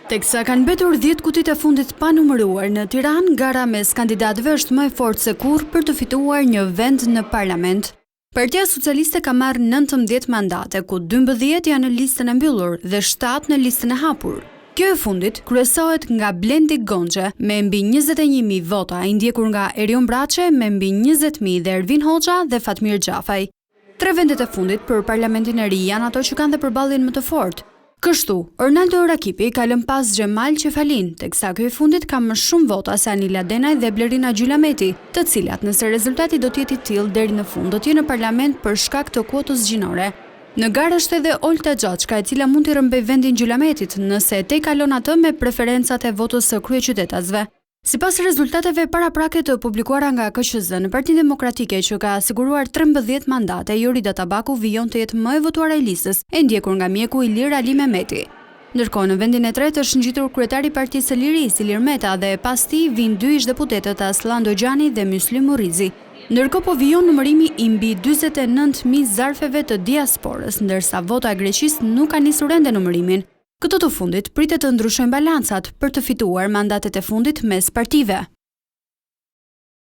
Teksa kanë mbetur 10 kutit e fundit pa numëruar në Tiranë, gara mes kandidatëve është më e fortë se kurrë për të fituar një vend në parlament. Partia Socialiste ka marrë 19 mandate, ku 12 janë në listën e mbyllur dhe 7 në listën e hapur. Kjo e fundit kryesohet nga Blendi Gonxhe me mbi 21.000 vota, i ndjekur nga Erion Braçe me mbi 20.000 dhe Ervin Hoxha dhe Fatmir Gjafaj. 3 vendet e fundit për parlamentin e ri janë ato që kanë dhe përballjen më të fortë. Kështu, Ornaldo Rakipi ka lënë pas Xhemal Qefalin, teksa ky i fundit ka më shumë vota se Anila Denaj dhe Blerina Gjylameti, të cilat nëse rezultati do të jetë i tillë deri në fund do të jenë në parlament për shkak të kuotës gjinore. Në garë është edhe Olta Gjoçka, e cila mund të rrëmbej vendin Gjylametit nëse te kalon atë me preferencat e votës së kryeqytetasve. Sipas rezultateve paraprake të publikuara nga KQZ në Partinë Demokratike, që ka siguruar 13 mandate, Jorida Tabaku vijon të jetë më e votuara e listës, e ndjekur nga mjeku Ilir Ali Mehmeti. Ndërkohë në vendin e tretë është ngjitur kryetari i Partisë së Lirisë, Ilir Meta, dhe pas tij vijnë 2 ish-deputetët Aslan Dojani dhe Myslim Murrizi. Ndërkohë po vijon numërimi i mbi 49.000 zarfeve të diasporës, ndërsa vota e Greqisë nuk ka nisur ende numërimin. Këto të fundit pritet të ndryshojnë balancat për të fituar mandatet e fundit mes partive.